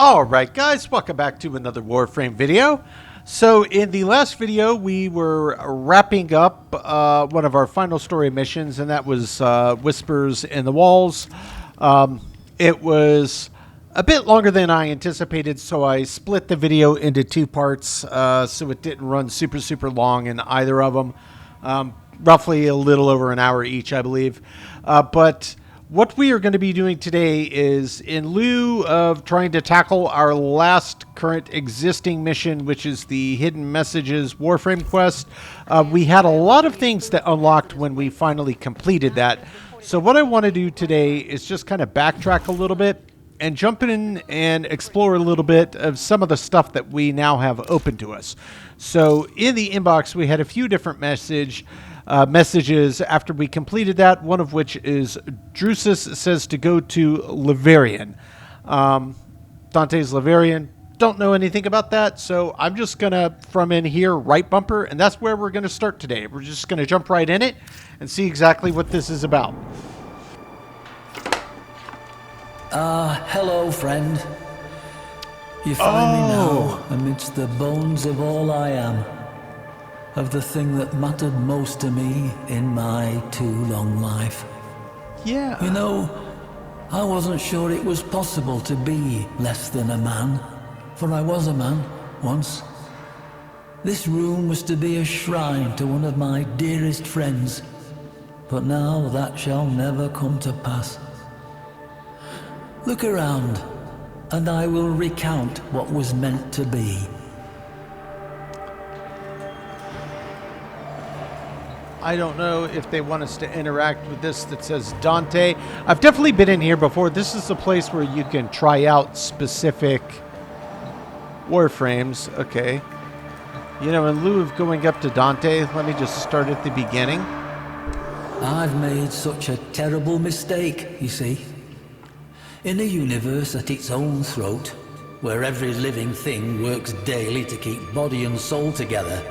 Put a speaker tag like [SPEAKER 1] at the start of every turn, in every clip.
[SPEAKER 1] Alright guys, welcome back to another Warframe video. So in the last video we were wrapping up one of our final story missions, and that was Whispers in the Walls. It was a bit longer than I anticipated, so I split the video into two parts so it didn't run super long in either of them. Roughly a little over an hour each, I believe. But what we are going to be doing today is, in lieu of trying to tackle our last current existing mission, which is the Hidden Messages Warframe quest, we had a lot of things that unlocked when we finally completed that. So what I want to do today is just kind of backtrack a little bit and jump in and explore a little bit of some of the stuff that we now have open to us. So in the inbox we had a few different messages after we completed that, one of which is Drusus says to go to Leverian. Dante's Leverian. Don't know anything about that, so I'm just going to, from in here, right bumper, and that's where we're going to start today. We're just going to jump right in it and see exactly what this is about.
[SPEAKER 2] Hello, friend. You find me now amidst the bones of all I am. Of the thing that mattered most to me in my too long life.
[SPEAKER 1] Yeah.
[SPEAKER 2] You know, I wasn't sure it was possible to be less than a man, for I was a man once. This room was to be a shrine to one of my dearest friends, but now that shall never come to pass. Look around, and I will recount what was meant to be.
[SPEAKER 1] I don't know if they want us to interact with this that says Dante. I've definitely been in here before. This is a place where you can try out specific Warframes. Okay. You know, in lieu of going up to Dante, let me just start at the beginning.
[SPEAKER 2] I've made such a terrible mistake, you see. In a universe at its own throat, where every living thing works daily to keep body and soul together,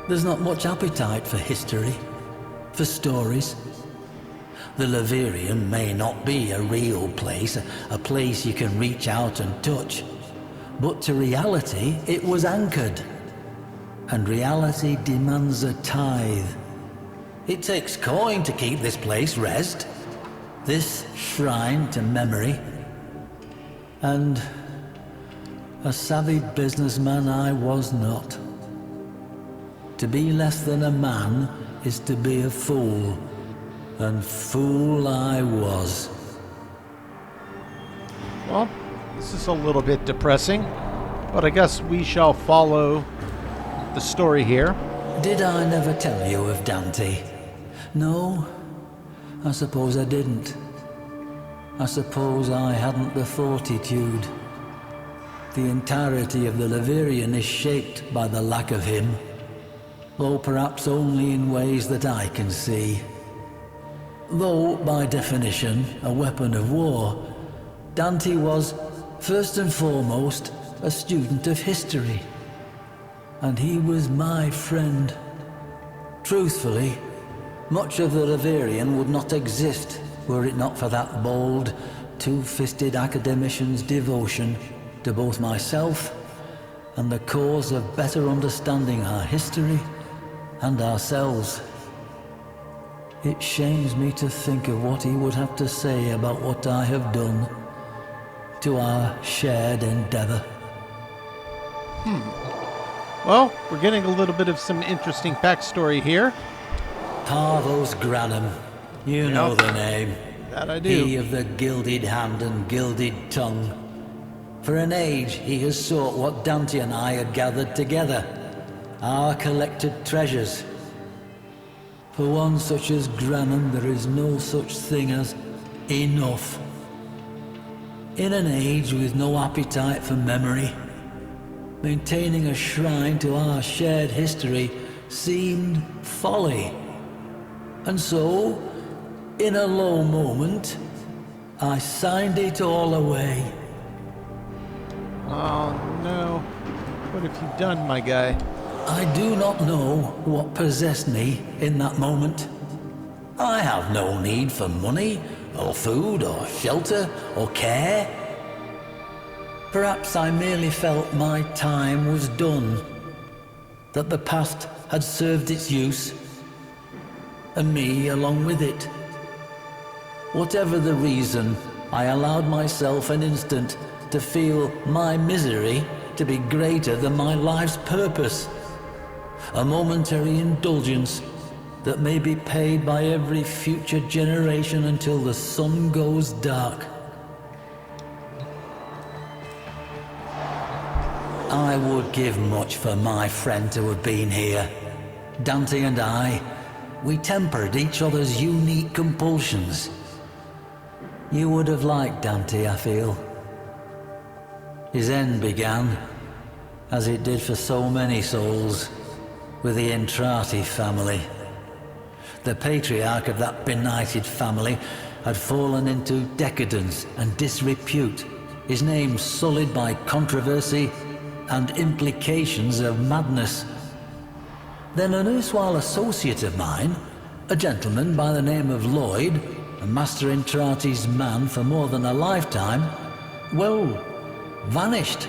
[SPEAKER 2] there's not much appetite for history, for stories. The Leverian may not be a real place, a place you can reach out and touch, but to reality it was anchored. And reality demands a tithe. It takes coin to keep this place rest, this shrine to memory. And a savvy businessman I was not. To be less than a man is to be a fool, and fool I was.
[SPEAKER 1] Well, this is a little bit depressing, but I guess we shall follow the story here.
[SPEAKER 2] Did I never tell you of Dante? No, I suppose I didn't. I suppose I hadn't the fortitude. The entirety of the Leverian is shaped by the lack of him. Though perhaps only in ways that I can see. Though, by definition, a weapon of war, Dante was, first and foremost, a student of history. And he was my friend. Truthfully, much of the Leverian would not exist were it not for that bold, two-fisted academician's devotion to both myself and the cause of better understanding our history and ourselves. It shames me to think of what he would have to say about what I have done to our shared endeavor.
[SPEAKER 1] Well, we're getting a little bit of some interesting backstory here.
[SPEAKER 2] Parvos Granum, you know the name.
[SPEAKER 1] That I do.
[SPEAKER 2] He of the gilded hand and gilded tongue. For an age he has sought what Dante and I had gathered together. Our collected treasures. For one such as Granum, there is no such thing as enough. In an age with no appetite for memory, maintaining a shrine to our shared history seemed folly. And so, in a low moment, I signed it all away.
[SPEAKER 1] Oh no. What have you done, my guy?
[SPEAKER 2] I do not know what possessed me in that moment. I have no need for money, or food, or shelter, or care. Perhaps I merely felt my time was done, that the past had served its use, and me along with it. Whatever the reason, I allowed myself an instant to feel my misery to be greater than my life's purpose. A momentary indulgence that may be paid by every future generation until the sun goes dark. I would give much for my friend to have been here. Dante and I, we tempered each other's unique compulsions. You would have liked Dante, I feel. His end began, as it did for so many souls, with the Entrati family. The patriarch of that benighted family had fallen into decadence and disrepute, his name sullied by controversy and implications of madness. Then an erstwhile associate of mine, a gentleman by the name of Loid, a Master Entrati's man for more than a lifetime, well, vanished.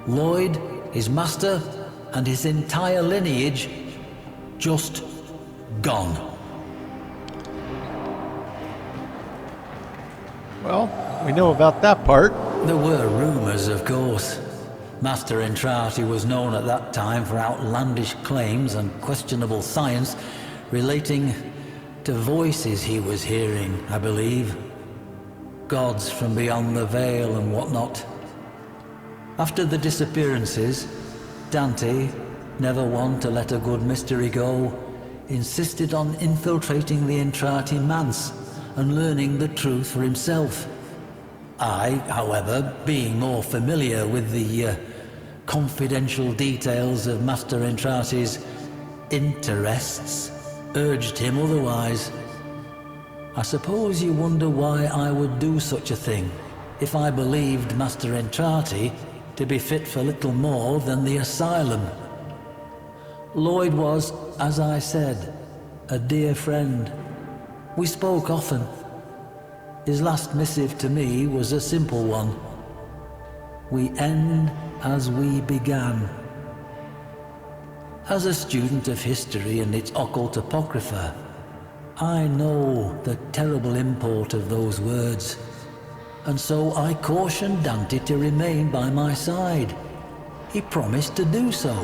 [SPEAKER 2] Loid, his master, and his entire lineage, just gone.
[SPEAKER 1] Well, we know about that part.
[SPEAKER 2] There were rumors, of course. Master Entrati was known at that time for outlandish claims and questionable science relating to voices he was hearing, I believe. Gods from beyond the veil and whatnot. After the disappearances, Dante, never one to let a good mystery go, insisted on infiltrating the Entrati manse and learning the truth for himself. I, however, being more familiar with the confidential details of Master Entrati's interests, urged him otherwise. I suppose you wonder why I would do such a thing, if I believed Master Entrati to be fit for little more than the asylum. Loid was, as I said, a dear friend. We spoke often. His last missive to me was a simple one. We end as we began. As a student of history and its occult apocrypha, I know the terrible import of those words, and so I cautioned Dante to remain by my side. He promised to do so,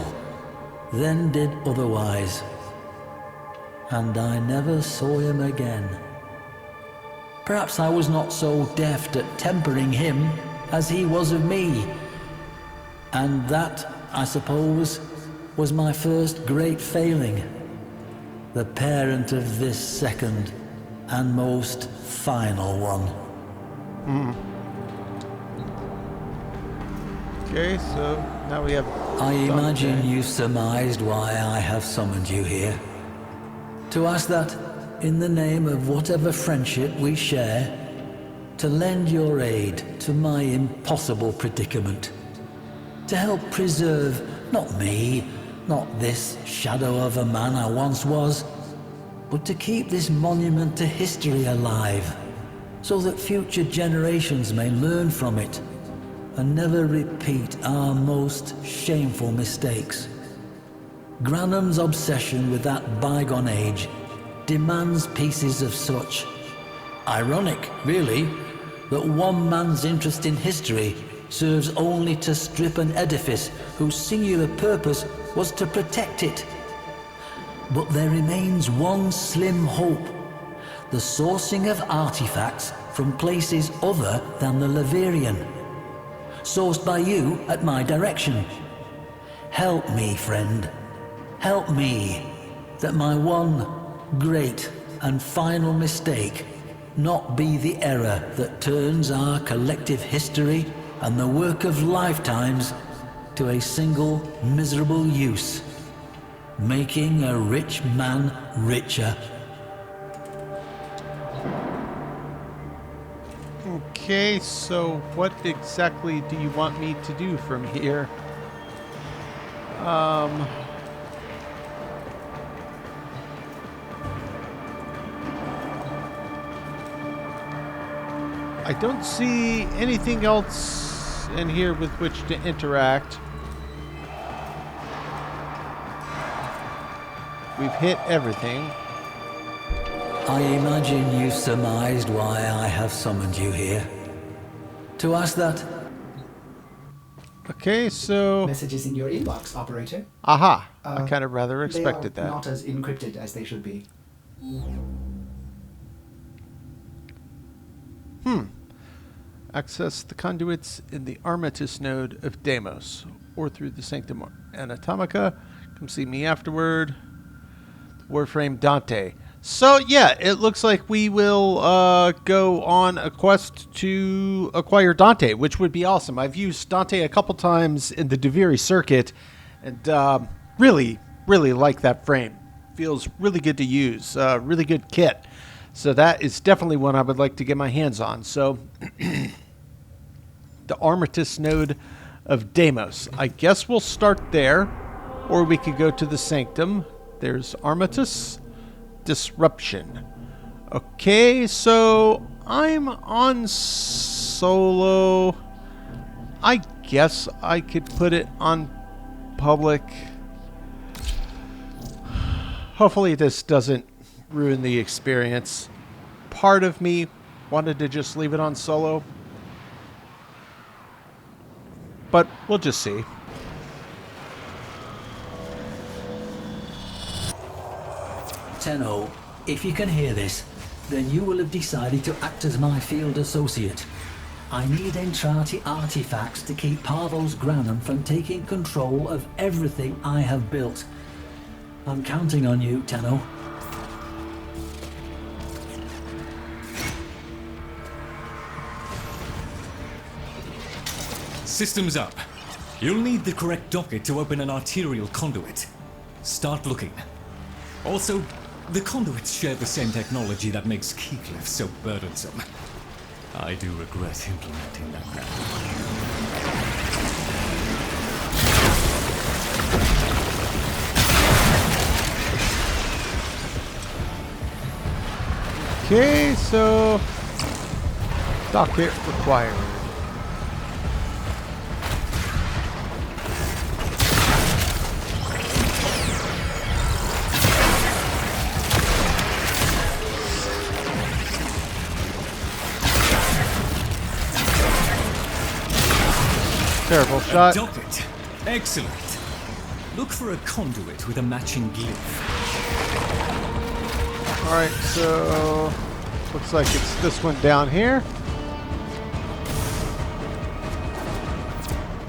[SPEAKER 2] then did otherwise, and I never saw him again. Perhaps I was not so deft at tempering him as he was of me, and that, I suppose, was my first great failing, the parent of this second and most final one.
[SPEAKER 1] Okay, so now we have...
[SPEAKER 2] I imagine you surmised why I have summoned you here. To ask that, in the name of whatever friendship we share, to lend your aid to my impossible predicament. To help preserve, not me, not this shadow of a man I once was, but to keep this monument to history alive, so that future generations may learn from it and never repeat our most shameful mistakes. Granum's obsession with that bygone age demands pieces of such. Ironic, really, that one man's interest in history serves only to strip an edifice whose singular purpose was to protect it. But there remains one slim hope: the sourcing of artifacts from places other than the Leverian, sourced by you at my direction. Help me, friend. Help me, that my one great and final mistake not be the error that turns our collective history and the work of lifetimes to a single miserable use, making a rich man richer.
[SPEAKER 1] Okay, so what exactly do you want me to do from here? I don't see anything else in here with which to interact. We've hit everything.
[SPEAKER 2] I imagine you surmised why I have summoned you here. To ask that?
[SPEAKER 1] Okay, so...
[SPEAKER 3] Messages in your inbox, operator.
[SPEAKER 1] Aha! I kind of rather expected
[SPEAKER 3] they are
[SPEAKER 1] that.
[SPEAKER 3] not as encrypted as they should be.
[SPEAKER 1] Access the conduits in the Armatus node of Deimos, or through the Sanctum Anatomica. Come see me afterward. Warframe Dante. So, yeah, it looks like we will go on a quest to acquire Dante, which would be awesome. I've used Dante a couple times in the Deviri circuit, and really, really like that frame. Feels really good to use. Really good kit. So that is definitely one I would like to get my hands on. So, the Armatus node of Deimos. I guess we'll start there, or we could go to the Sanctum. There's Armatus. Disruption. Okay, so I'm on solo. I guess I could put it on public. Hopefully this doesn't ruin the experience. Part of me wanted to just leave it on solo, but we'll just see.
[SPEAKER 2] Tenno, if you can hear this, then you will have decided to act as my field associate. I need Entrati artifacts to keep Parvos Granum from taking control of everything I have built. I'm counting on you, Tenno.
[SPEAKER 4] Systems up. You'll need the correct docket to open an arterial conduit. Start looking. Also, the conduits share the same technology that makes Keycliff so burdensome. I do regret implementing that now.
[SPEAKER 1] Okay, so docket required. Terrible shot.
[SPEAKER 4] A docket. Excellent. Look for a conduit with a matching glyph.
[SPEAKER 1] Alright, so looks like it's this one down here.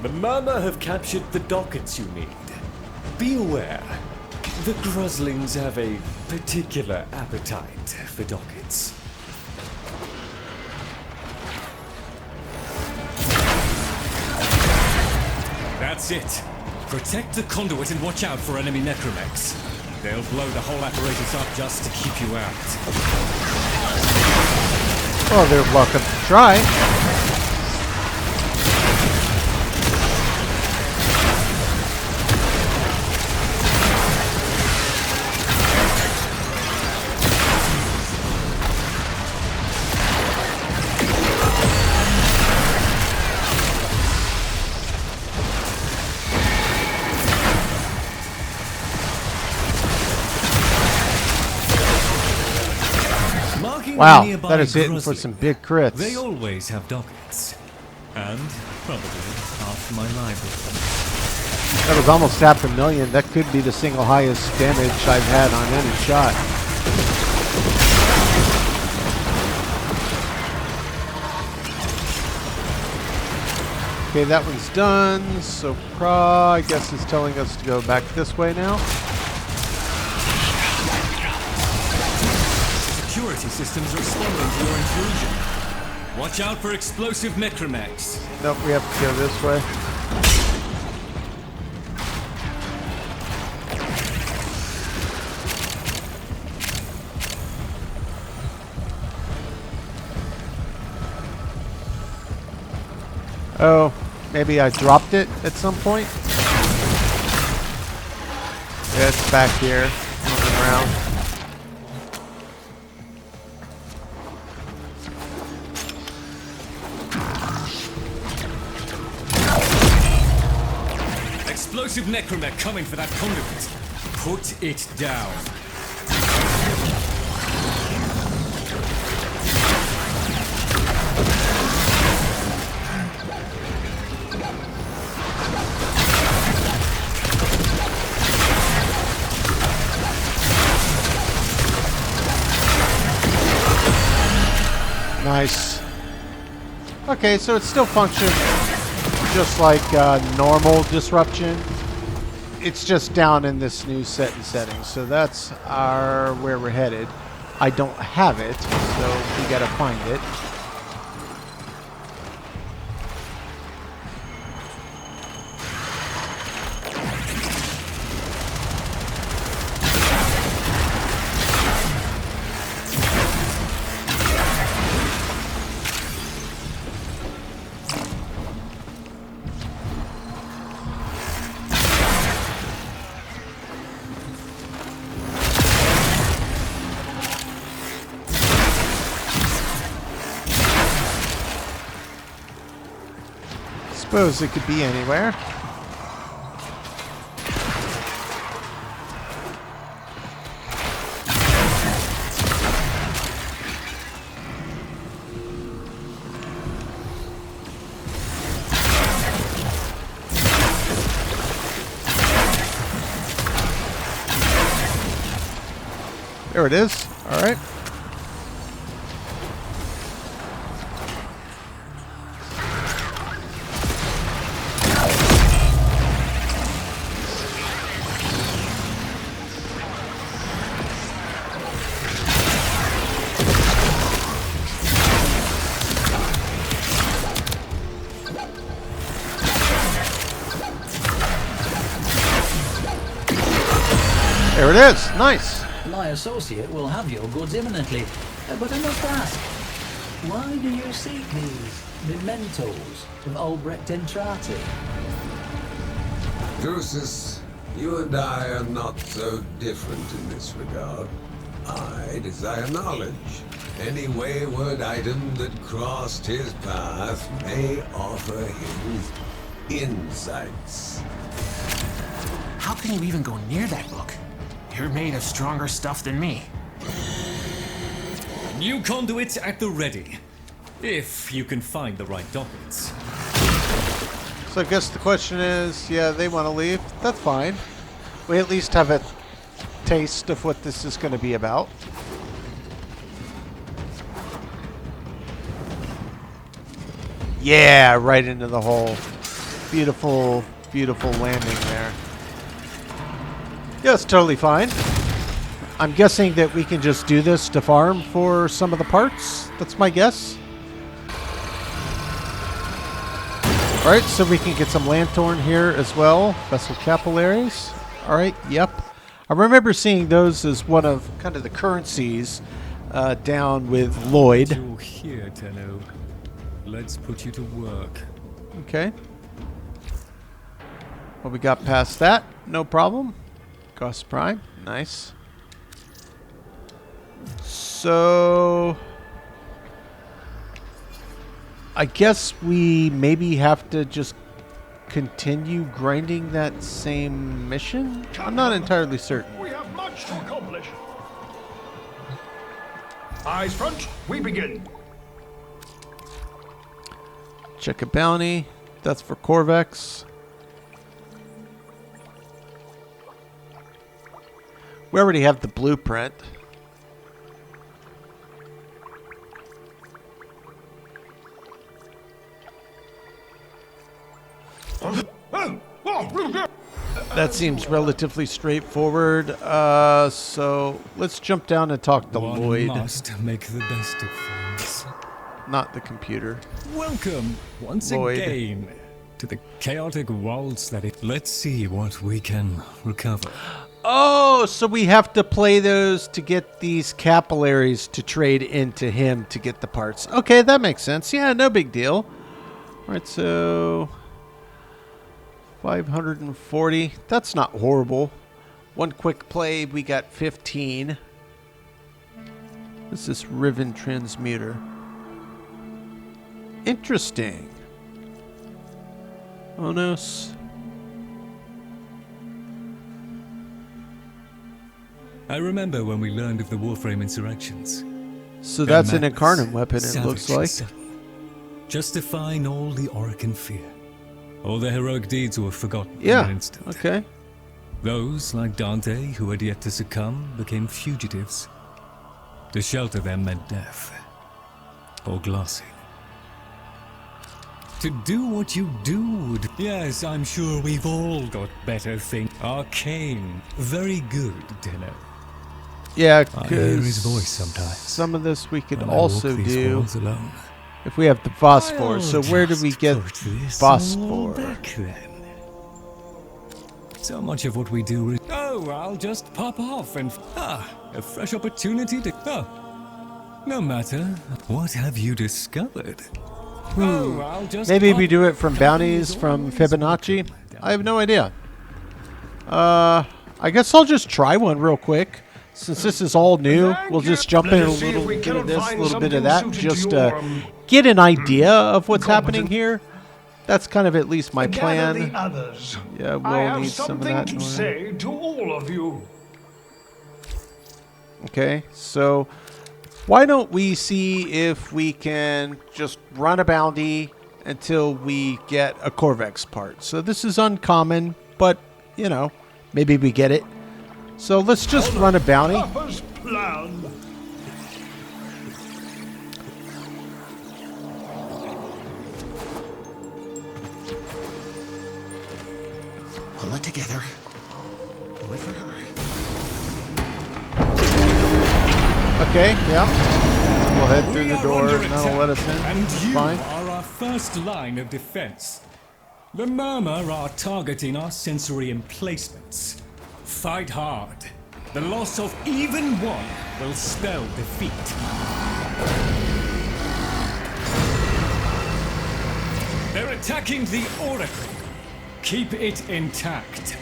[SPEAKER 5] The Murmur have captured the dockets you need. Be aware, the Gruslings have a particular appetite for dockets.
[SPEAKER 4] That's it. Protect the conduit and watch out for enemy necromechs. They'll blow the whole apparatus up just to keep you out.
[SPEAKER 1] Well, they're welcome to try. Wow, that is hitting for some big crits.
[SPEAKER 4] They always have dockets. And probably half my library.
[SPEAKER 1] That was almost 500,000. That could be the single highest damage I've had on any shot. Okay, that one's done. So Pra, I guess, is telling us to go back this way now.
[SPEAKER 4] Security systems responding to your intrusion. Watch out for explosive necromechs.
[SPEAKER 1] Nope, we have to go this way. Oh, maybe I dropped it at some point? Yeah, it's back here, moving around.
[SPEAKER 4] explosive necromech coming for that conduit. Put it down.
[SPEAKER 1] Nice. Okay, so it still functions just like normal disruption. It's just down in this new set and settings. So that's where we're headed. I don't have it, so we gotta find it. Suppose it could be anywhere. There it is. All right. There it is. Nice.
[SPEAKER 2] My associate will have your goods imminently. But I must ask, why do you seek these mementos of Albrecht Entrati?
[SPEAKER 6] Drusus, you and I are not so different in this regard. I desire knowledge. Any wayward item that crossed his path may offer him insights.
[SPEAKER 7] How can you even go near that book? You're made of stronger stuff than me.
[SPEAKER 4] New conduits at the ready. If you can find the right dockets.
[SPEAKER 1] So I guess the question is, yeah, they want to leave. That's fine. We at least have a taste of what this is going to be about. Yeah, right into the hole. Beautiful, beautiful landing there. Yeah, it's totally fine. I'm guessing that we can just do this to farm for some of the parts. That's my guess. Alright, so we can get some lanthorn here as well. Vessel capillaries. Alright, yep. I remember seeing those as one of kind of the currencies down with Loid.
[SPEAKER 4] You're here, Tenno. Let's put you to work.
[SPEAKER 1] Okay. Well, we got past that. No problem. Gauss Prime. Nice. So I guess we maybe have to just continue grinding that same mission? I'm not entirely certain.
[SPEAKER 8] We have much to accomplish. Eyes front, we begin.
[SPEAKER 1] Check a bounty. That's for Corvex. We already have the blueprint. That seems relatively straightforward. So let's jump down and talk to Loid.
[SPEAKER 4] One must make the best of things.
[SPEAKER 1] Not the computer.
[SPEAKER 4] Welcome once
[SPEAKER 1] Loid.
[SPEAKER 4] again to the chaotic waltz that is. Let's see what we can recover.
[SPEAKER 1] Oh, so we have to play those to get these capillaries to trade into him to get the parts. Okay, that makes sense. Yeah, no big deal. All right, so 540. That's not horrible. One quick play, we got 15. This is Riven Transmuter. Interesting. Onos.
[SPEAKER 4] I remember when we learned of the Warframe insurrections.
[SPEAKER 1] So that's an
[SPEAKER 4] Madness,
[SPEAKER 1] Incarnon weapon, it
[SPEAKER 4] savage
[SPEAKER 1] looks
[SPEAKER 4] and
[SPEAKER 1] like.
[SPEAKER 4] sudden, justifying all the Orokin fear. All their heroic deeds were forgotten in
[SPEAKER 1] Yeah,
[SPEAKER 4] an instant.
[SPEAKER 1] okay.
[SPEAKER 4] Those, like Dante, who had yet to succumb, became fugitives. To shelter them meant death. Or glassing. To do what you do would... Yes, I'm sure we've all got better things. Arcane. Very good, Dino.
[SPEAKER 1] Yeah,
[SPEAKER 4] I hear his
[SPEAKER 1] because
[SPEAKER 4] voice sometimes.
[SPEAKER 1] some of this we could
[SPEAKER 4] when I
[SPEAKER 1] also
[SPEAKER 4] walk these
[SPEAKER 1] do
[SPEAKER 4] halls alone.
[SPEAKER 1] if we have the phosphor. So
[SPEAKER 4] I'll
[SPEAKER 1] where do we
[SPEAKER 4] just
[SPEAKER 1] get
[SPEAKER 4] put this all
[SPEAKER 1] phosphor?
[SPEAKER 4] back then. So much of what we do... Oh, I'll just pop off and... a fresh opportunity to... Oh, no matter. What have you discovered? Oh, I'll just
[SPEAKER 1] Maybe
[SPEAKER 4] pop...
[SPEAKER 1] we do it from bounties from Fibonacci. I have no idea. I guess I'll just try one real quick. Since this is all new, we'll just jump in
[SPEAKER 8] Let
[SPEAKER 1] a
[SPEAKER 8] us see if
[SPEAKER 1] little
[SPEAKER 8] we
[SPEAKER 1] bit
[SPEAKER 8] cannot
[SPEAKER 1] of this, a
[SPEAKER 8] find
[SPEAKER 1] little bit of
[SPEAKER 8] something
[SPEAKER 1] that,
[SPEAKER 8] suited to
[SPEAKER 1] just
[SPEAKER 8] your,
[SPEAKER 1] get an idea of what's happening
[SPEAKER 8] competent-
[SPEAKER 1] here. That's kind of at least my
[SPEAKER 8] Gather the
[SPEAKER 1] plan.
[SPEAKER 8] others.
[SPEAKER 1] Yeah,
[SPEAKER 8] I
[SPEAKER 1] we'll
[SPEAKER 8] have
[SPEAKER 1] need some of
[SPEAKER 8] something
[SPEAKER 1] that.
[SPEAKER 8] to
[SPEAKER 1] in order.
[SPEAKER 8] say to all of you.
[SPEAKER 1] Okay, so why don't we see if we can just run a bounty until we get a Corvex part. So this is uncommon, but, you know, maybe we get it. So let's just run a bounty.
[SPEAKER 8] Papa's plan.
[SPEAKER 7] Pull it together. Wait for her.
[SPEAKER 1] Okay, yeah. We'll head through
[SPEAKER 4] We
[SPEAKER 1] the
[SPEAKER 4] are
[SPEAKER 1] door
[SPEAKER 4] under
[SPEAKER 1] and that'll let us in.
[SPEAKER 4] And you
[SPEAKER 1] Fine.
[SPEAKER 4] are our first line of defense. The Murmur are targeting our sensory emplacements. Fight hard. The loss of even one will spell defeat. They're attacking the Oracle. Keep it intact.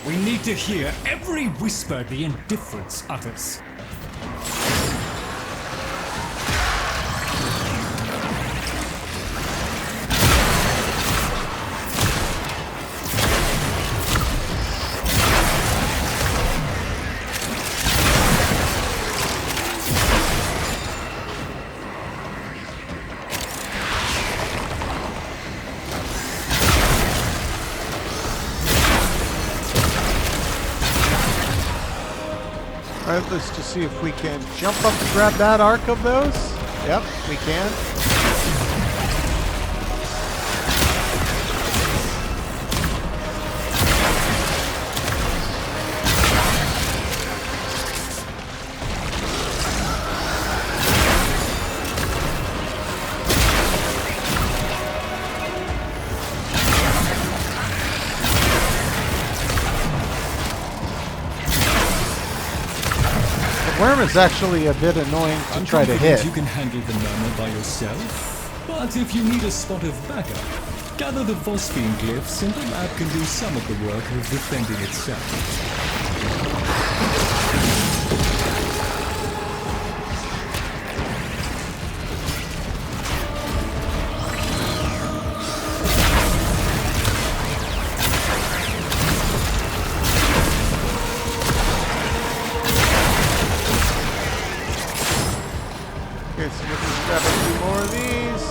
[SPEAKER 4] We need to hear every whisper the Indifference utters.
[SPEAKER 1] Alright, let's just see if we can jump up and grab that arc of those. Yep, we can. Worm is actually a bit annoying to
[SPEAKER 4] I'm
[SPEAKER 1] try to
[SPEAKER 4] confident
[SPEAKER 1] hit.
[SPEAKER 4] you can handle the Murmur by yourself, but if you need a spot of backup, gather the Phosphine glyphs and the lab can do some of the work of defending itself.
[SPEAKER 1] Okay, so we'll just grab a few more of these.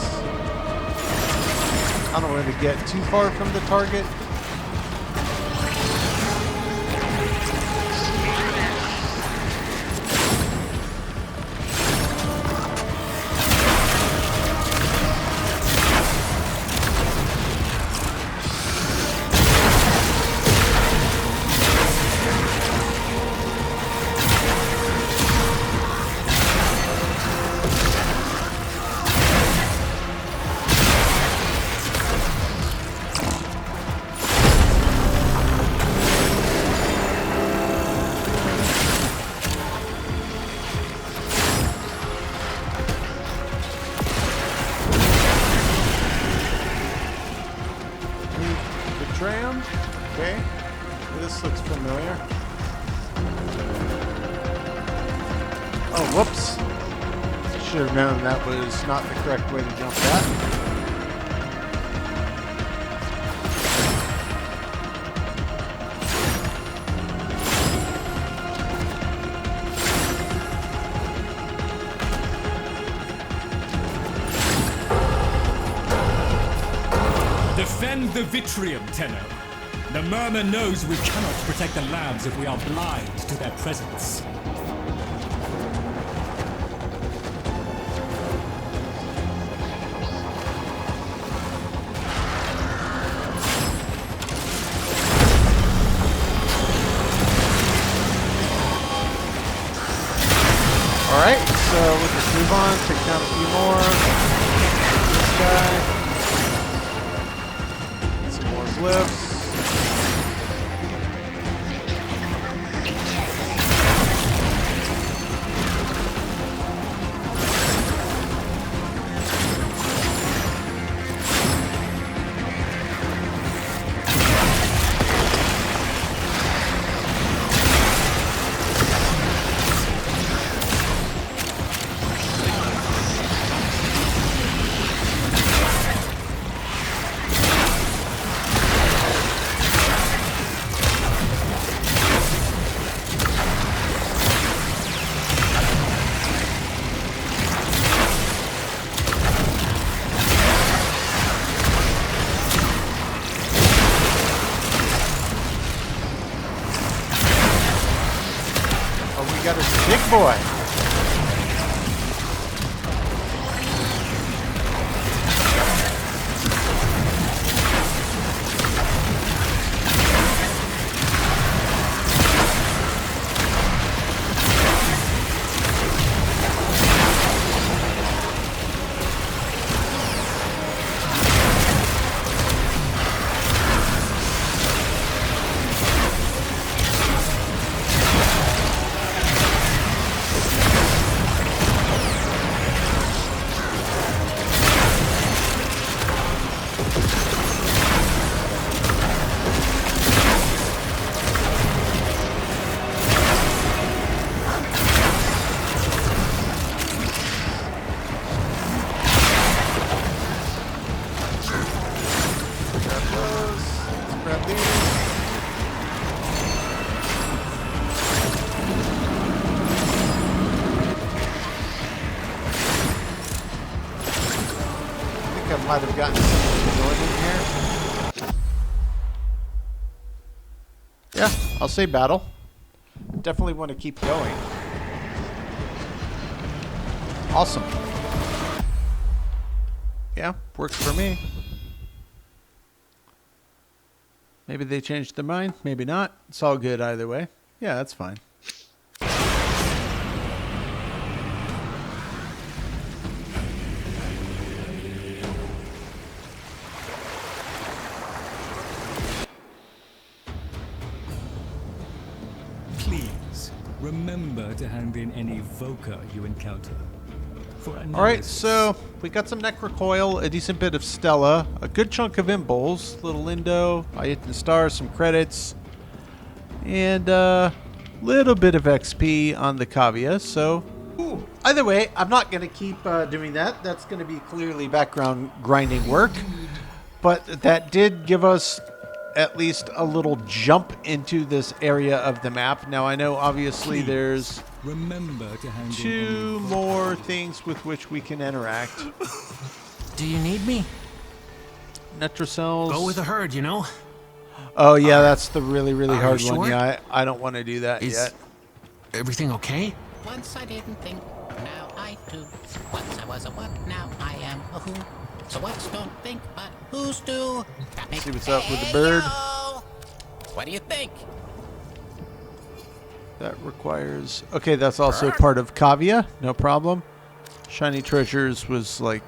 [SPEAKER 1] I don't want to get too far from the target. Tram. Okay. This looks familiar. Oh, whoops. Should have known that was not the correct way to jump that.
[SPEAKER 4] Defend the Vitrium, Tenno. The Murmur knows we cannot protect the labs if we are blind to their presence.
[SPEAKER 1] Alright, so we'll just move on, take down a few more. This guy. Some more glyphs. Got a big boy. Might have gotten some Loid in here. Yeah, I'll say battle. Definitely want to keep going. Awesome. Yeah, works for me. Maybe they changed their mind, maybe not. It's all good either way. Yeah, that's fine.
[SPEAKER 4] Remember to hand in any Voca you encounter.
[SPEAKER 1] Alright, so we got some Necrocoil, a decent bit of Stella, a good chunk of Imbols, little Lindo, I hit the stars, some credits, and a little bit of XP on the Cavia, so either way, I'm not going to keep doing that. That's going to be clearly background grinding work, but that did give us at least a little jump into this area of the map. Now I know obviously there's two more things with which we can interact.
[SPEAKER 7] Do you need me?
[SPEAKER 1] Netrocells.
[SPEAKER 7] Go with the herd, you know?
[SPEAKER 1] Oh yeah, that's the really hard
[SPEAKER 7] sure?
[SPEAKER 1] one. Yeah, I don't want to do that yet.
[SPEAKER 7] Everything okay?
[SPEAKER 9] Once I didn't think, now I do. Once I was a what, now I am a who. So what's don't think, but who's do?
[SPEAKER 1] See what's up with the bird.
[SPEAKER 9] What do you think?
[SPEAKER 1] That requires... Okay, that's also part of Cavia. No problem. Shiny Treasures was like...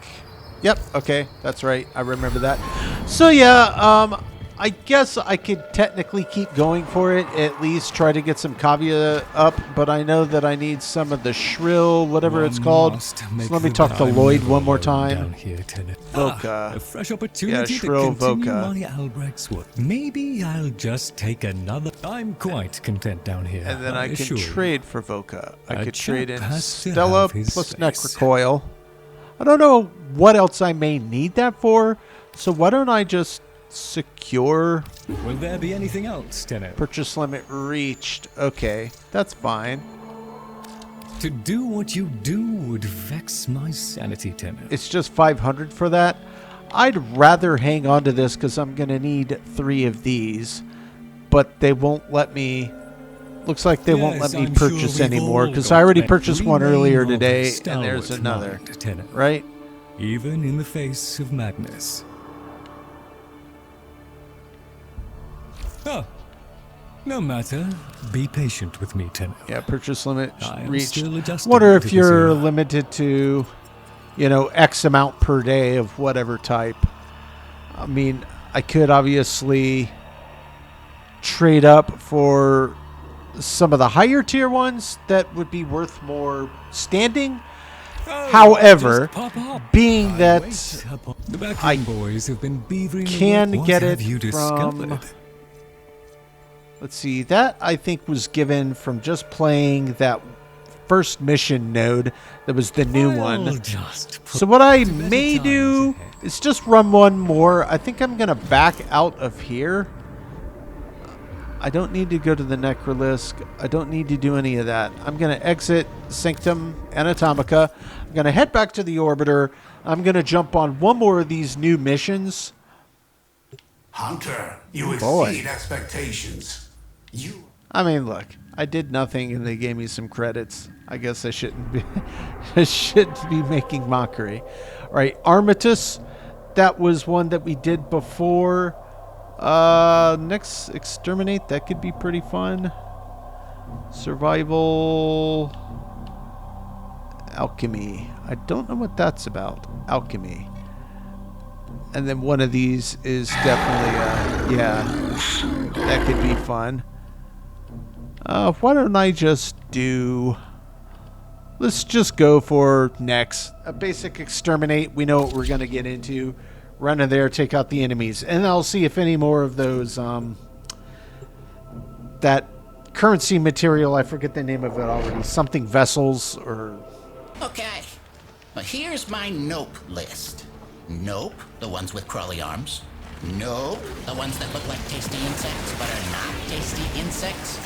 [SPEAKER 1] Yep, okay, that's right. I remember that. So yeah, I guess I could technically keep going for it, at least try to get some Cavia up, but I know that I need some of the Shrill, whatever it's called. So let me talk to Loid one more time. Voca.
[SPEAKER 4] A fresh opportunity
[SPEAKER 1] yeah, Shrill
[SPEAKER 4] to continue
[SPEAKER 1] Voca.
[SPEAKER 4] my Albrecht's work. Maybe I'll just take another... I'm quite content down here.
[SPEAKER 1] And then I can
[SPEAKER 4] assure you.
[SPEAKER 1] trade for Voca. I
[SPEAKER 4] A
[SPEAKER 1] could trade
[SPEAKER 4] chap
[SPEAKER 1] in
[SPEAKER 4] has to
[SPEAKER 1] Stella
[SPEAKER 4] have his
[SPEAKER 1] plus
[SPEAKER 4] space.
[SPEAKER 1] Necrocoil. I don't know what else I may need that for, so why don't I just secure
[SPEAKER 4] Will there be anything else, Tenno?
[SPEAKER 1] purchase limit reached? Okay, that's fine.
[SPEAKER 4] To do what you do would vex my sanity, Tenno.
[SPEAKER 1] It's just 500 for that. I'd rather hang on to this because I'm going to need 3 of these, but they won't let me. Looks like they won't let me purchase anymore because I already purchased one earlier today, and there's another. Right?
[SPEAKER 4] Even in the face of madness. Oh, no matter. Be patient with me, Tenno.
[SPEAKER 1] Yeah, purchase limit reached.
[SPEAKER 4] Still adjusting
[SPEAKER 1] Wonder if
[SPEAKER 4] to this
[SPEAKER 1] you're
[SPEAKER 4] era.
[SPEAKER 1] limited to, you know, X amount per day of whatever type. I mean, I could obviously trade up for some of the higher tier ones that would be worth more standing.
[SPEAKER 4] Oh,
[SPEAKER 1] However,
[SPEAKER 4] just pop up.
[SPEAKER 1] being that
[SPEAKER 4] Wait upon- the backroom
[SPEAKER 1] I
[SPEAKER 4] boys have been beavering
[SPEAKER 1] can
[SPEAKER 4] away. What
[SPEAKER 1] get
[SPEAKER 4] have
[SPEAKER 1] it
[SPEAKER 4] you
[SPEAKER 1] from...
[SPEAKER 4] discovered?
[SPEAKER 1] Let's see, that I think was given from just playing that first mission node that was the new
[SPEAKER 4] I'll
[SPEAKER 1] one.
[SPEAKER 4] just put
[SPEAKER 1] So what I
[SPEAKER 4] to better
[SPEAKER 1] may
[SPEAKER 4] times
[SPEAKER 1] do
[SPEAKER 4] ahead.
[SPEAKER 1] is just run one more. I think I'm going to back out of here. I don't need to go to the Necrolisk. I don't need to do any of that. I'm going to exit Sanctum Anatomica. I'm going to head back to the Orbiter. I'm going to jump on one more of these new missions.
[SPEAKER 10] Hunter, you
[SPEAKER 1] Boy.
[SPEAKER 10] exceed expectations.
[SPEAKER 1] I mean, look, I did nothing and they gave me some credits. I guess I shouldn't be I shouldn't be making mockery. All right, Armatus, that was one that we did before. Next, Exterminate, that could be pretty fun. Survival, Alchemy. I don't know what that's about. Alchemy. And then one of these is definitely, yeah, that could be fun. Why don't I just do... Let's just go for next. A basic Exterminate. We know what we're going to get into. Run in there, take out the enemies. And I'll see if any more of those, that currency material, I forget the name of it already. Something vessels or...
[SPEAKER 9] Okay. Well, here's my nope list. Nope, the ones with crawly arms. Nope, the ones that look like tasty insects but are not tasty insects.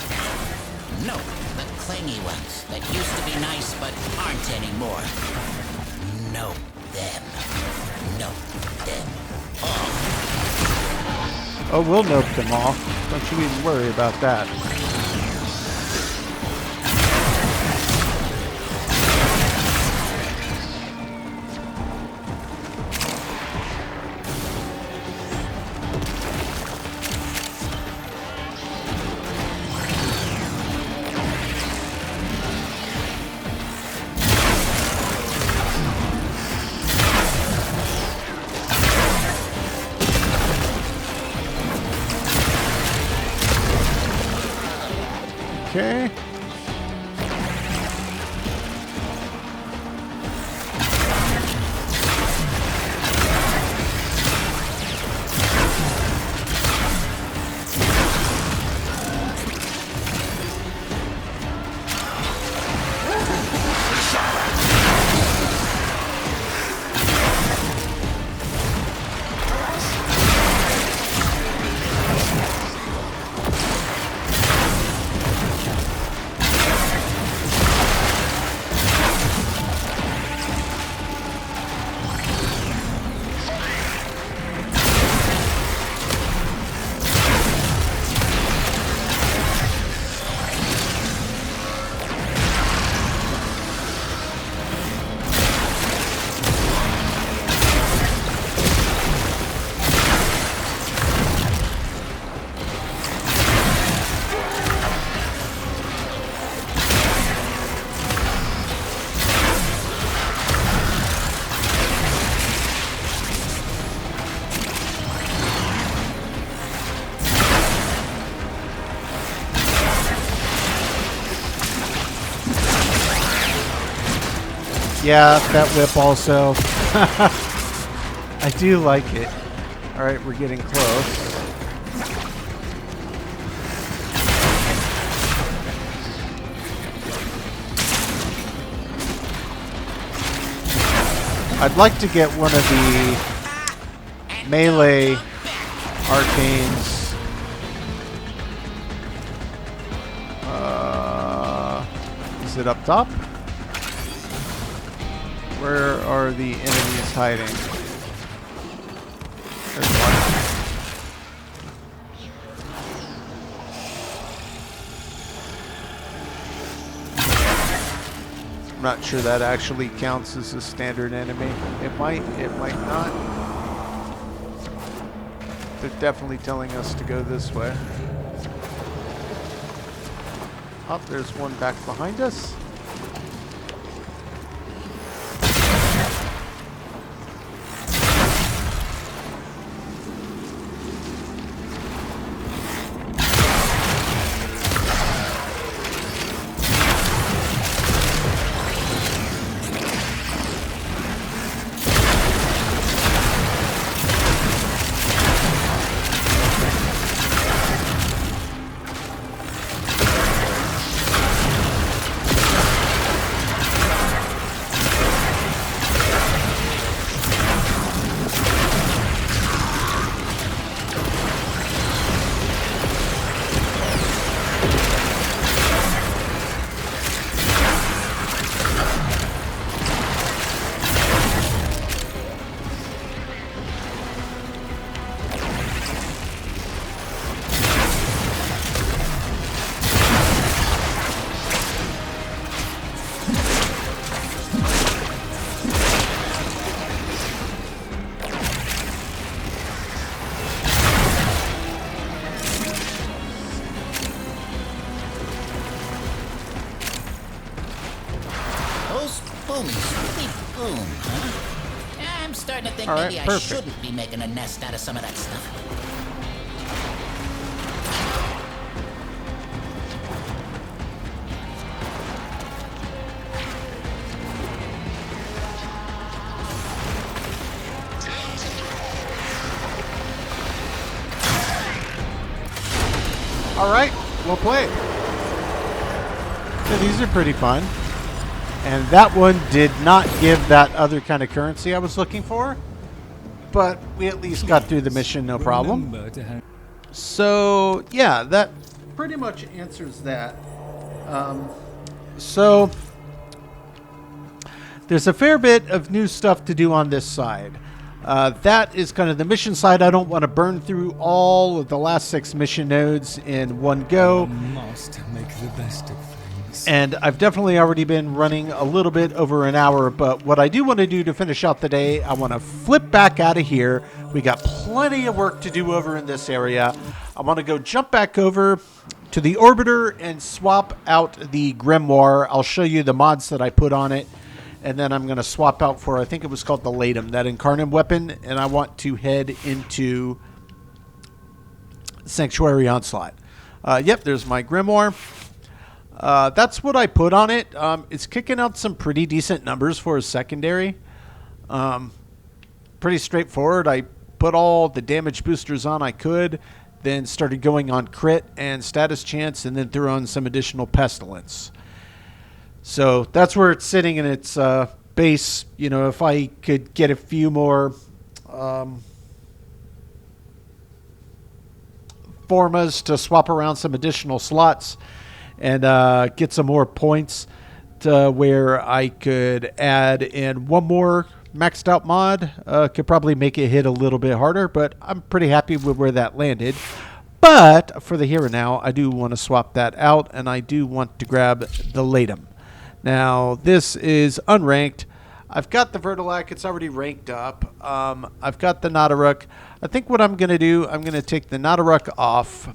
[SPEAKER 9] Nope, the clingy ones that used to be nice but aren't anymore. Nope them. Nope them all.
[SPEAKER 1] Oh, we'll nope them all. Don't you even worry about that. Okay. Yeah, that whip also. I do like it. Alright, we're getting close. I'd like to get one of the melee arcanes. Is it up top? Where are the enemies hiding? There's one. I'm not sure that actually counts as a standard enemy. It might not. They're definitely telling us to go this way. Oh, there's one back behind us.
[SPEAKER 9] I'm starting to think
[SPEAKER 1] All right,
[SPEAKER 9] maybe I
[SPEAKER 1] perfect.
[SPEAKER 9] shouldn't be making a nest out of some of that stuff.
[SPEAKER 1] All right, well played. Yeah, these are pretty fun. And that one did not give that other kind of currency I was looking for. But we at least got through the mission, no problem. So, yeah, that pretty much answers that. So, there's a fair bit of new stuff to do on this side. That is kind of the mission side. I don't want to burn through all of the last 6 mission nodes in one go.
[SPEAKER 4] Must make the best of things.
[SPEAKER 1] And I've definitely already been running a little bit over an hour, but what I do want to do to finish out the day, I want to flip back out of here. We got plenty of work to do over in this area. I want to go jump back over to the Orbiter and swap out the Grimoire. I'll show you the mods that I put on it. And then I'm going to swap out for, I think it was called the Laetum, that Incarnon weapon. And I want to head into Sanctuary Onslaught. Yep, there's my Grimoire. That's what I put on it. It's kicking out some pretty decent numbers for a secondary. Pretty straightforward. I put all the damage boosters on I could, then started going on crit and status chance, and then threw on some additional pestilence. So that's where it's sitting in its base. You know, if I could get a few more formas to swap around some additional slots and get some more points to where I could add in one more maxed out mod, could probably make it hit a little bit harder, but I'm pretty happy with where that landed. But for the here and now, I do want to swap that out, and I do want to grab the Laetum. Now, this is unranked. I've got the Vertilac. It's already ranked up. I've got the Nadaruk. I think what I'm going to do, I'm going to take the Nadaruk off.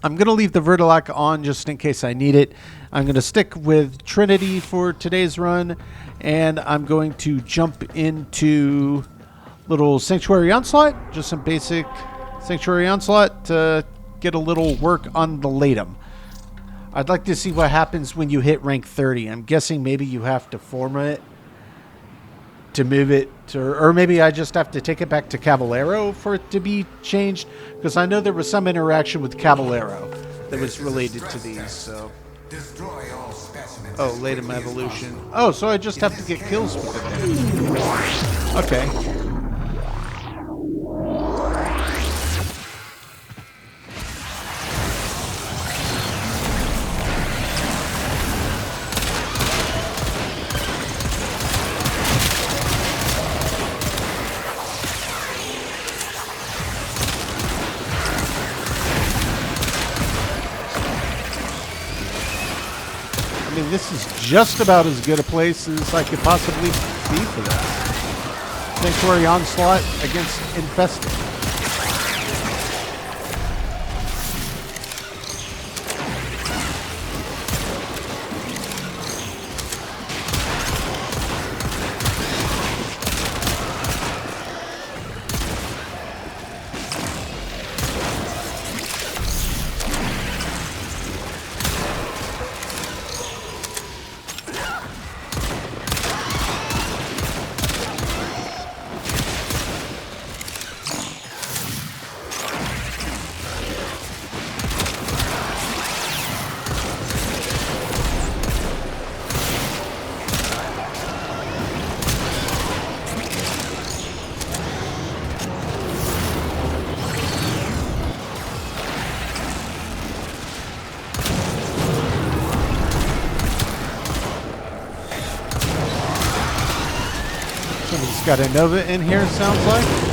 [SPEAKER 1] I'm going to leave the Vertilac on just in case I need it. I'm going to stick with Trinity for today's run, and I'm going to jump into little Sanctuary Onslaught, just some basic Sanctuary Onslaught to get a little work on the Laetum. I'd like to see what happens when you hit rank 30. I'm guessing maybe you have to forma it to move it to, or maybe I just have to take it back to Cavallero for it to be changed, because I know there was some interaction with Cavallero that was related to these. So, oh, Laetum evolution. Oh, so I just have to get kills with it then. Okay. I mean, this is just about as good a place as I could possibly be for that. Sanctuary Onslaught against Infested. Somebody's got a Nova in here, sounds like.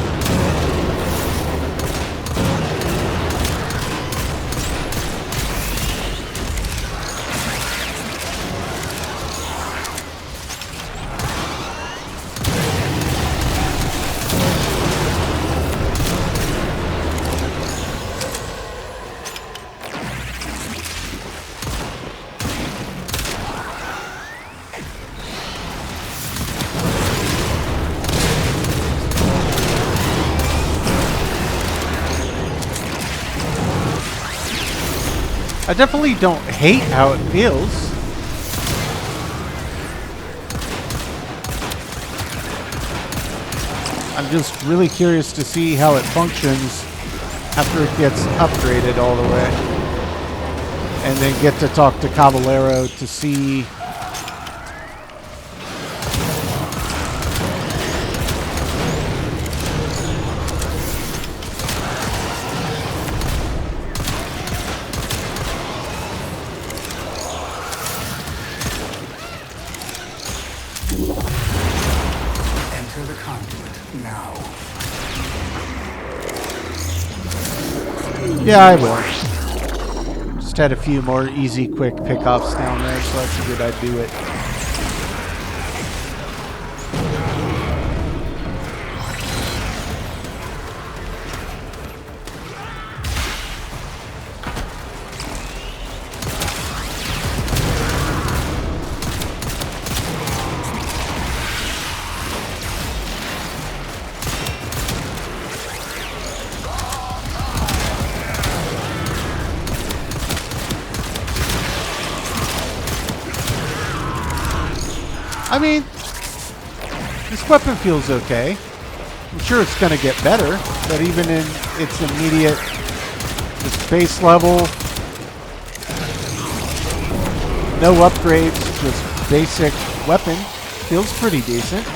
[SPEAKER 1] I definitely don't hate how it feels. I'm just really curious to see how it functions after it gets upgraded all the way. And then get to talk to Caballero to see Yeah, I will. Just had a few more easy, quick pickoffs down there, so I figured I'd do it. I mean, this weapon feels okay. I'm sure it's going to get better, but even in its immediate, just base level, no upgrades, just basic weapon, feels pretty decent.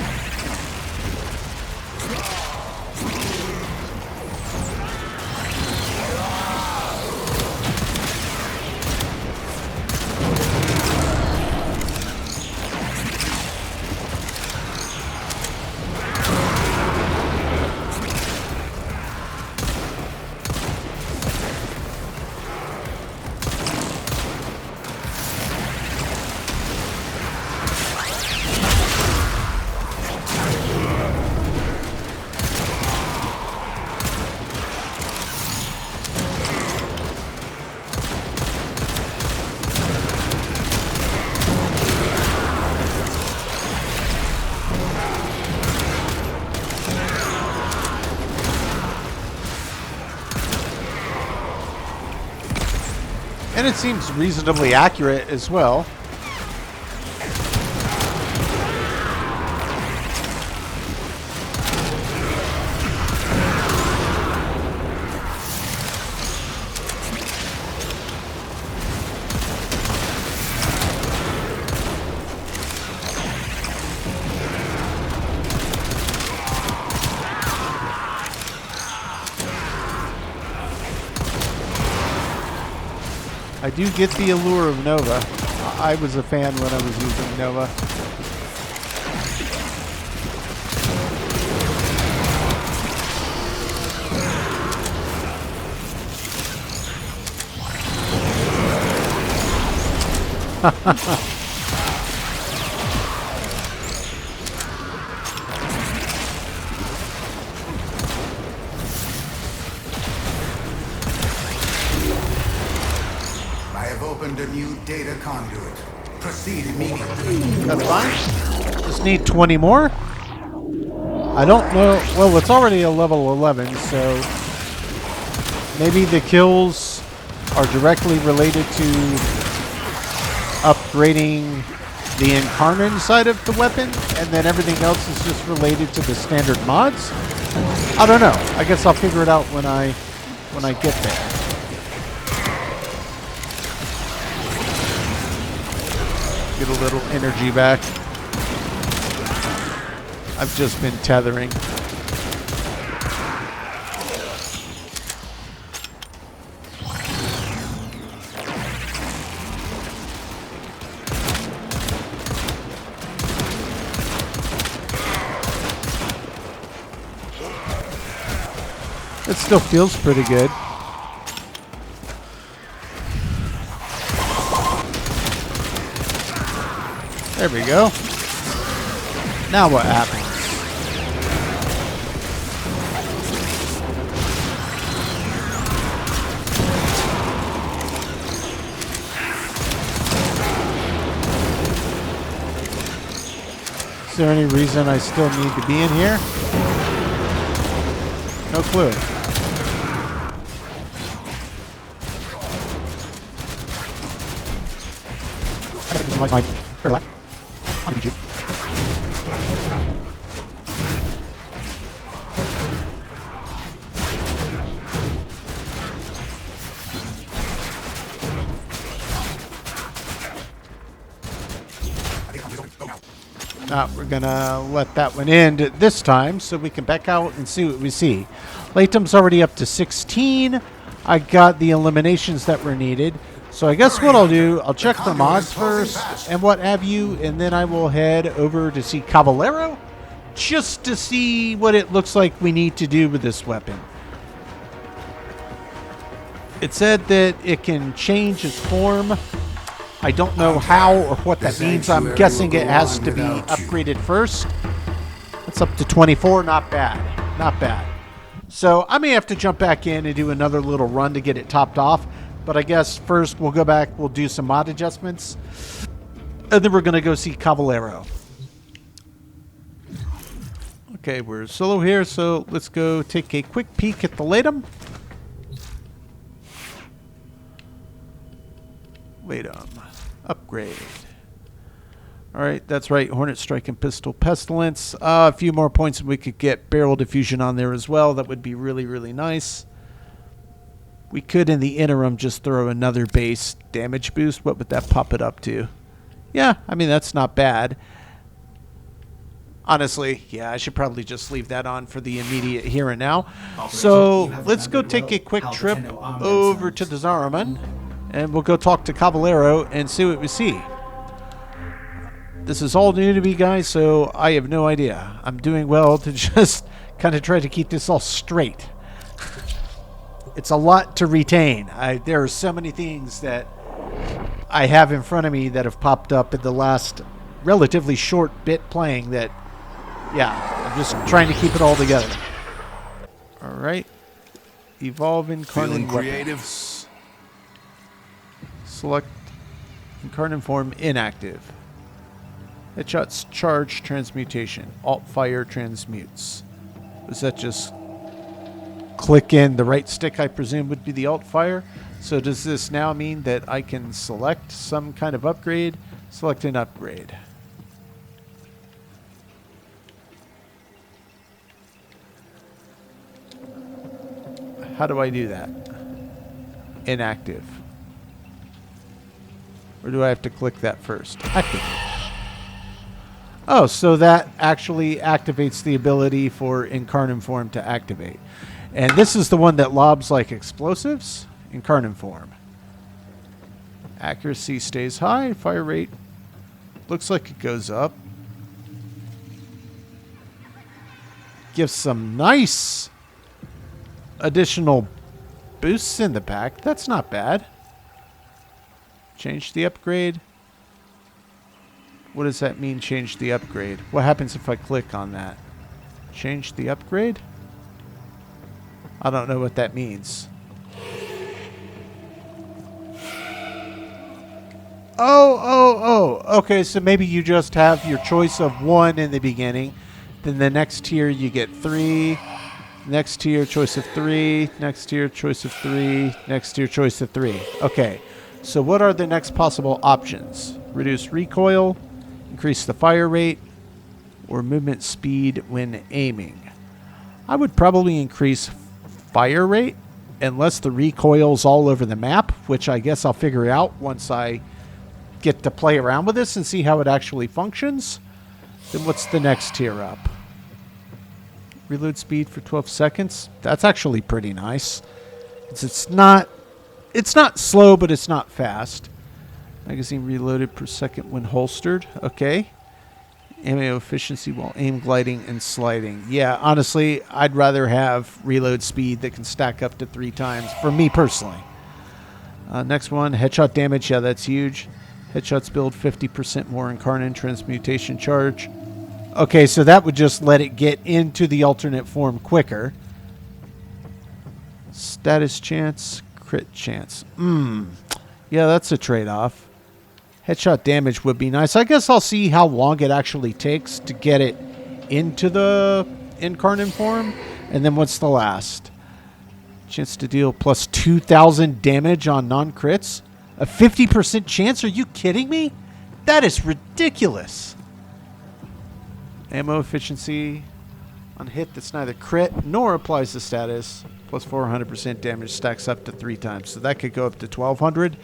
[SPEAKER 1] And it seems reasonably accurate as well. I do get the allure of Nova. I was a fan when I was using Nova.
[SPEAKER 10] I have opened a new data conduit. Proceed immediately.
[SPEAKER 1] That's fine. Just need 20 more. I don't know. Well, it's already a level 11, so maybe the kills are directly related to upgrading the Incarnon side of the weapon, and then everything else is just related to the standard mods. I don't know. I guess I'll figure it out when I get there. Get a little energy back. I've just been tethering. It still feels pretty good. There we go. Now what happens? Is there any reason I still need to be in here? No clue. We're gonna let that one end this time so we can back out and see what we see. Laetum's already up to 16. I got the eliminations that were needed. So I guess what I'll do, I'll check the mods first and what have you, and then I will head over to see Caballero just to see what it looks like we need to do with this weapon. It said that it can change its form. I don't know how or what that means. I'm guessing it has to be upgraded first. It's up to 24. Not bad. Not bad. So I may have to jump back in and do another little run to get it topped off. But I guess first we'll go back, we'll do some mod adjustments. And then we're going to go see Caballero. Okay, we're solo here, so let's go take a quick peek at the Laetum. Laetum. Upgrade. Alright, that's right. Hornet Strike and Pistol Pestilence. A few more points and we could get Barrel Diffusion on there as well. That would be really, really nice. We could, in the interim, just throw another base damage boost. What would that pop it up to? Yeah, I mean, that's not bad. Honestly, yeah, I should probably just leave that on for the immediate here and now. So let's go take a quick trip over to the Zariman, and we'll go talk to Caballero and see what we see. This is all new to me, guys, so I have no idea. I'm doing well to just kind of try to keep this all straight. It's a lot to retain. There are so many things that I have in front of me that have popped up in the last relatively short bit playing that, yeah, I'm just trying to keep it all together. All right. Evolve Incarnon weapons. Select Incarnon form inactive. Headshots charge transmutation. Alt fire transmutes. Was that just click in the right stick, I presume would be the alt fire? So does this now mean that I can select some kind of upgrade? Select an upgrade. How do I do that? Inactive. Or do I have to click that first? Activate. Oh, so that actually activates the ability for Incarnon form to activate. And this is the one that lobs like explosives? Incarnon form. Accuracy stays high. Fire rate looks like it goes up. Gives some nice additional boosts in the pack. That's not bad. Change the upgrade. What does that mean, change the upgrade? What happens if I click on that? Change the upgrade? I don't know what that means. Oh. Okay, so maybe you just have your choice of 1 in the beginning. Then the next tier you get 3. Next tier, choice of 3. Next tier, choice of 3. Next tier, choice of 3. Okay, so what are the next possible options? Reduce recoil, increase the fire rate, or movement speed when aiming. I would probably increase fire rate, unless the recoil's all over the map, which I guess I'll figure out once I get to play around with this and see how it actually functions. Then what's the next tier up? Reload speed for 12 seconds. That's actually pretty nice. It's not slow, but it's not fast. Magazine reloaded per second when holstered. Okay. Ammo efficiency while aim gliding and sliding. Yeah, honestly, I'd rather have reload speed that can stack up to 3 times for me personally. Next one, headshot damage. Yeah, that's huge. Headshots build 50% more Incarnon transmutation charge. Okay, so that would just let it get into the alternate form quicker. Status chance, crit chance. Yeah, that's a trade-off. Headshot damage would be nice. I guess I'll see how long it actually takes to get it into the Incarnon form. And then what's the last? Chance to deal plus 2,000 damage on non-crits. A 50% chance? Are you kidding me? That is ridiculous. Ammo efficiency on hit that's neither crit nor applies to status. Plus 400% damage stacks up to 3 times. So that could go up to 1,200.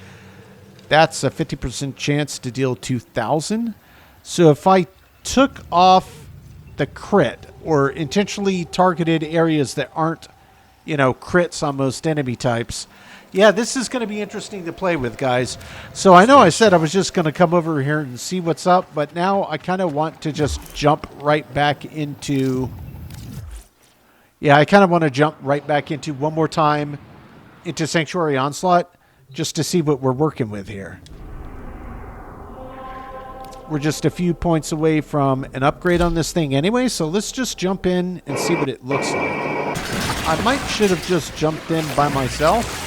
[SPEAKER 1] That's a 50% chance to deal 2,000. So if I took off the crit or intentionally targeted areas that aren't, crits on most enemy types, yeah, this is going to be interesting to play with, guys. So I know I said I was just going to come over here and see what's up, but now I kind of want to just jump right back into... Yeah, I kind of want to jump right back into one more time into Sanctuary Onslaught just to see what we're working with here. We're just a few points away from an upgrade on this thing anyway, so let's just jump in and see what it looks like. I should have just jumped in by myself.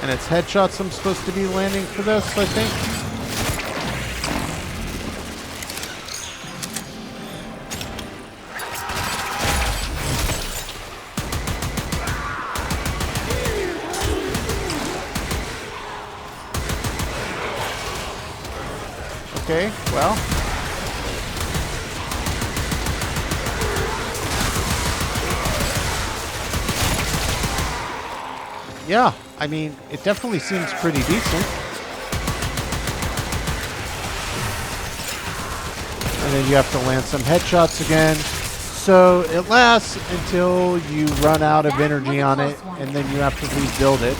[SPEAKER 1] And it's headshots I'm supposed to be landing for this, I think. Okay, well. Yeah, I mean, it definitely seems pretty decent. And then you have to land some headshots again. So it lasts until you run out of energy on it, and then you have to rebuild it.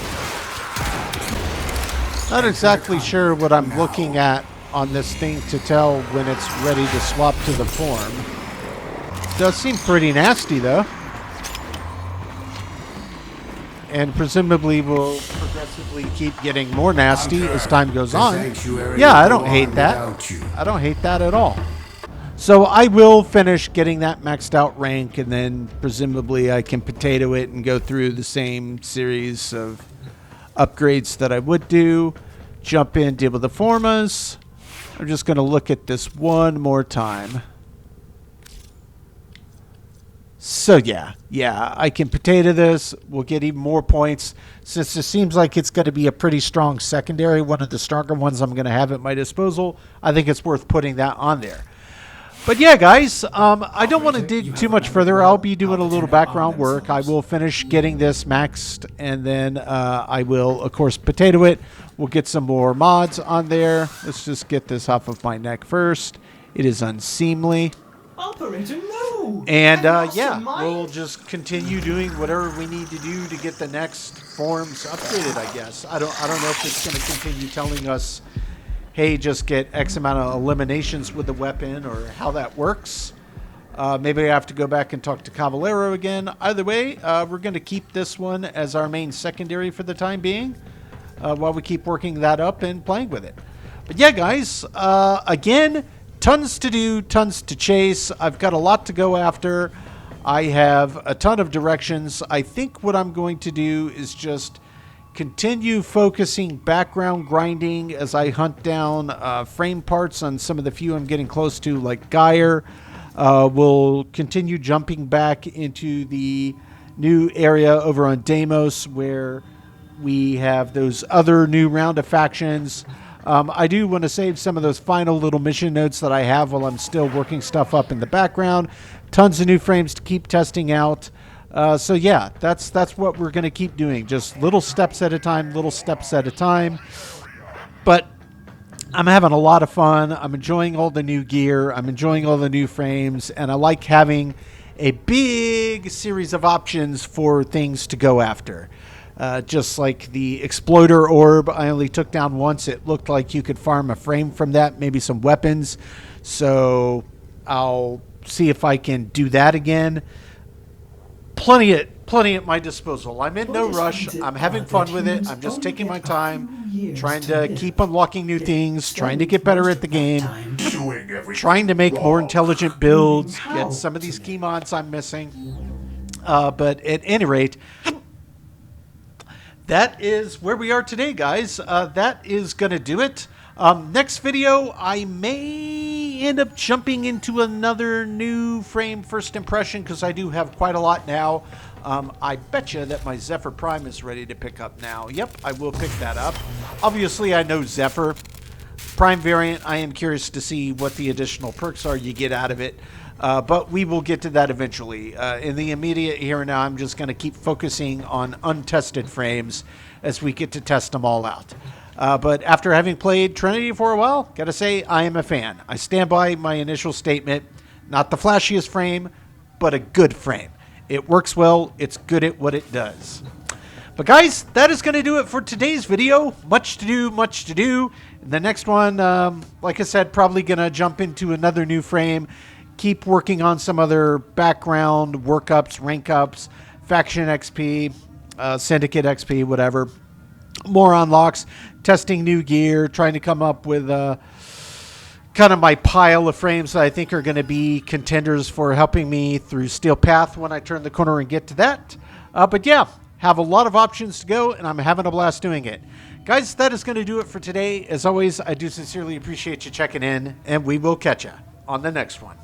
[SPEAKER 1] Not exactly sure what I'm looking at on this thing to tell when it's ready to swap to the form. Does seem pretty nasty, though. And presumably will progressively keep getting more nasty as time goes on. Yeah, I don't hate that. I don't hate that at all. So I will finish getting that maxed out rank, and then presumably I can potato it and go through the same series of upgrades that I would do. Jump in, deal with the formas. I'm just going to look at this one more time. So yeah, I can potato this. We'll get even more points. Since it seems like it's going to be a pretty strong secondary, one of the stronger ones I'm going to have at my disposal, I think it's worth putting that on there. But yeah, guys, I don't want to dig too much further. I'll be doing a little background work. I will finish getting this maxed, and then I will, of course, potato it. We'll get some more mods on there. Let's just get this off of my neck first. It is unseemly.
[SPEAKER 3] Operator, no!
[SPEAKER 1] And yeah, we'll just continue doing whatever we need to do to get the next forms upgraded, I guess. I don't know if it's going to continue telling us, hey, just get X amount of eliminations with the weapon, or how that works. Maybe I have to go back and talk to Caballero again. Either way, we're going to keep this one as our main secondary for the time being, while we keep working that up and playing with it. But yeah, guys, again, tons to do, tons to chase. I've got a lot to go after. I have a ton of directions. I think what I'm going to do is just continue focusing background grinding as I hunt down frame parts on some of the few I'm getting close to, like Geyer. We'll continue jumping back into the new area over on Deimos where we have those other new round of factions. I do want to save some of those final little mission notes that I have while I'm still working stuff up in the background. Tons of new frames to keep testing out. So yeah, that's what we're going to keep doing. Just little steps at a time, little steps at a time. But I'm having a lot of fun. I'm enjoying all the new gear. I'm enjoying all the new frames. And I like having a big series of options for things to go after. Just like the Exploiter Orb, I only took down once. It looked like you could farm a frame from that, maybe some weapons. So I'll see if I can do that again. Plenty at my disposal. I'm in no rush. I'm having fun with it. I'm just taking my time, trying to keep unlocking new things, trying to get better at the game, trying to make more intelligent builds, get some of these key mods I'm missing. But at any rate, that is where we are today, guys. That is going to do it. Next video, I may end up jumping into another new frame first impression because I do have quite a lot now. I bet you that my Zephyr Prime is ready to pick up now. Yep, I will pick that up. Obviously, I know Zephyr. Prime variant, I am curious to see what the additional perks are you get out of it. But we will get to that eventually. In the immediate here and now, I'm just going to keep focusing on untested frames as we get to test them all out. But after having played Trinity for a while, gotta say, I am a fan. I stand by my initial statement. Not the flashiest frame, but a good frame. It works well. It's good at what it does. But guys, that is going to do it for today's video. Much to do, much to do. The next one, like I said, probably going to jump into another new frame. Keep working on some other background workups, rank ups, faction XP, syndicate XP, whatever. More unlocks, testing new gear, trying to come up with kind of my pile of frames that I think are going to be contenders for helping me through Steel Path when I turn the corner and get to that. But yeah, have a lot of options to go, and I'm having a blast doing it. Guys, that is going to do it for today. As always, I do sincerely appreciate you checking in, and we will catch you on the next one.